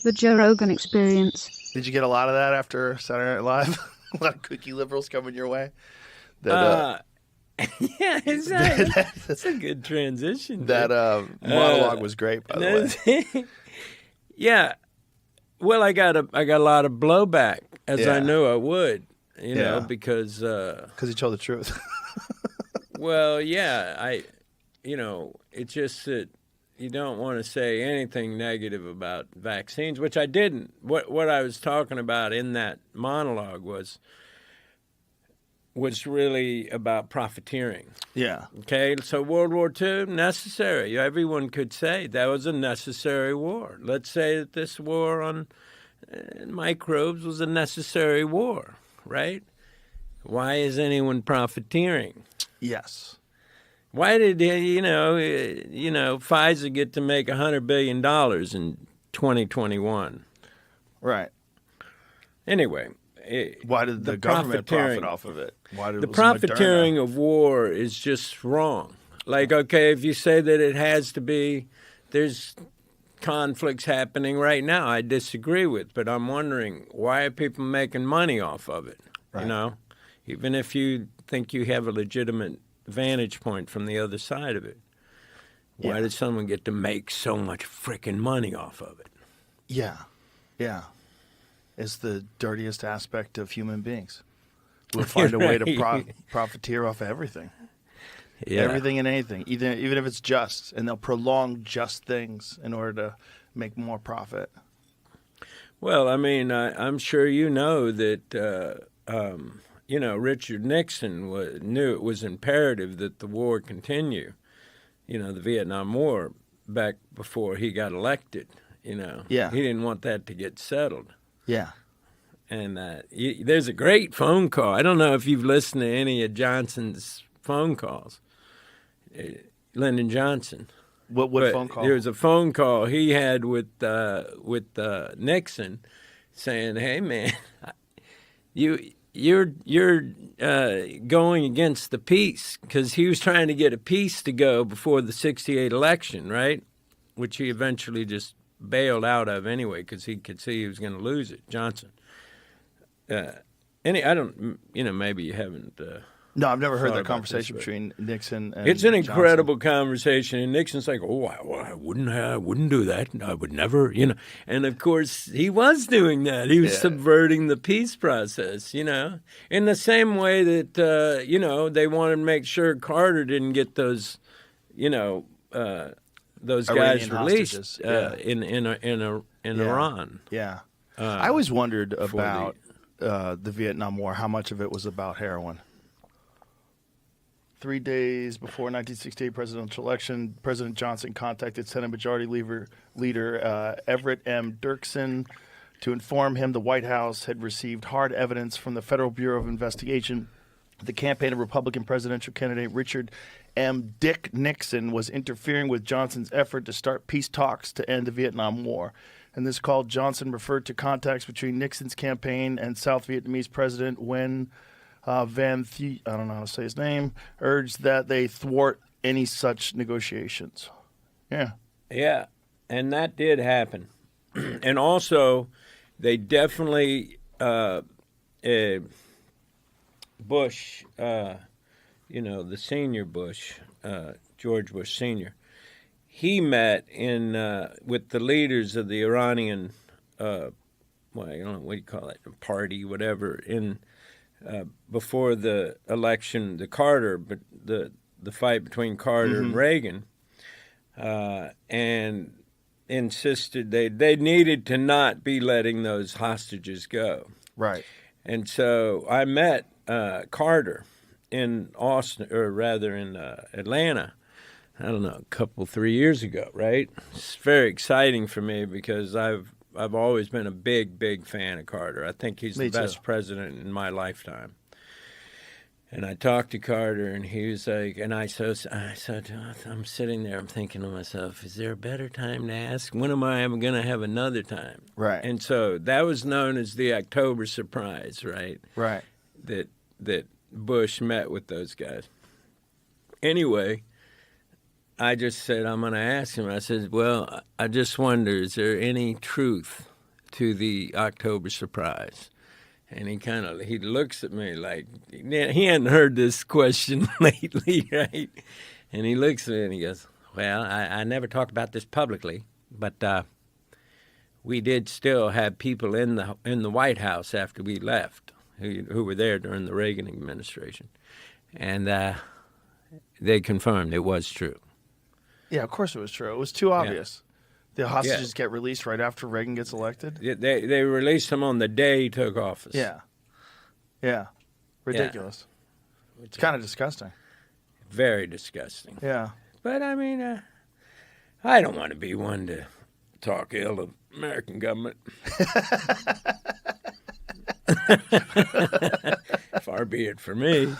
The Joe Rogan Experience. Did you get a lot of that after Saturday Night Live? A lot of cookie liberals coming your way? Yeah, that's a good transition. That monologue was great, by the way. Yeah. Well, I got a lot of blowback, as I knew I would, you know, because he told the truth. Well, yeah, it's just that you don't want to say anything negative about vaccines, which I didn't. What I was talking about in that monologue was really about profiteering. Yeah. Okay, so World War II, necessary. Everyone could say that was a necessary war. Let's say that this war on microbes was a necessary war, right? Why is anyone profiteering? Yes. Why did Pfizer get to make $100 billion in 2021? Right. Anyway, why did the government profit off of it? The profiteering of war is just wrong. Like, okay, if you say that it has to be, there's conflicts happening right now I disagree with, but I'm wondering, why are people making money off of it? Right. You know, even if you think you have a legitimate vantage point from the other side of it. Why did someone get to make so much freaking money off of it? Yeah. It's the dirtiest aspect of human beings. We'll find a way to profiteer off of everything. Yeah. Everything and anything, even if it's just. And they'll prolong just things in order to make more profit. Well, I mean, I'm sure you know that Richard Nixon knew it was imperative that the war continue, the Vietnam War, back before he got elected, Yeah. He didn't want that to get settled. Yeah. And there's a great phone call. I don't know if you've listened to any of Johnson's phone calls, Lyndon Johnson. What phone call? There was a phone call he had with Nixon saying, hey, man, You're going against the peace, because he was trying to get a peace to go before the '68 election, right? Which he eventually just bailed out of anyway, because he could see he was going to lose it, Johnson. I don't, maybe you haven't. No, I've never heard that conversation between Nixon and It's an incredible conversation, and Nixon's like, "Oh, I wouldn't do that. I would never, And of course, he was doing that. He was subverting the peace process, in the same way that they wanted to make sure Carter didn't get those, those guys released in Iran. Yeah, I always wondered about the Vietnam War. How much of it was about heroin? 3 days before 1968 presidential election, President Johnson contacted Senate Majority Leader Everett M. Dirksen to inform him the White House had received hard evidence from the Federal Bureau of Investigation. The campaign of Republican presidential candidate Richard M. Dick Nixon was interfering with Johnson's effort to start peace talks to end the Vietnam War. In this call, Johnson referred to contacts between Nixon's campaign and South Vietnamese President Nguyen Van I don't know how to say his name, urged that they thwart any such negotiations. Yeah. Yeah, and that did happen. And also, they definitely, Bush, the senior Bush, George Bush Sr., he met with the leaders of the Iranian, I don't know, what do you call it, party, whatever, before the election, the fight between Carter and Reagan, and insisted they needed to not be letting those hostages go. Right. And so I met Carter in Austin, or rather in Atlanta, I don't know, 3 years ago, right? It's very exciting for me because I've always been a big fan of Carter. I think he's the best president in my lifetime. And I talked to Carter, and he was like, and I said, I'm sitting there, I'm thinking to myself, is there a better time to ask? When am I ever going to have another time? Right. And so that was known as the October surprise, right? Right. That Bush met with those guys. Anyway, I just said, I'm going to ask him. I said, well, I just wonder, is there any truth to the October surprise. And he looks at me like he hadn't heard this question lately, right? And he looks at me and he goes, well, I never talked about this publicly, but we did still have people in the White House after we left who were there during the Reagan administration. And they confirmed it was true. Yeah, of course it was true. It was too obvious. The hostages get released right after Reagan gets elected? They released him on the day he took office. Yeah. Ridiculous. Yeah. It's kind of disgusting. Very disgusting. Yeah. But, I mean, I don't want to be one to talk ill of American government. Far be it for me.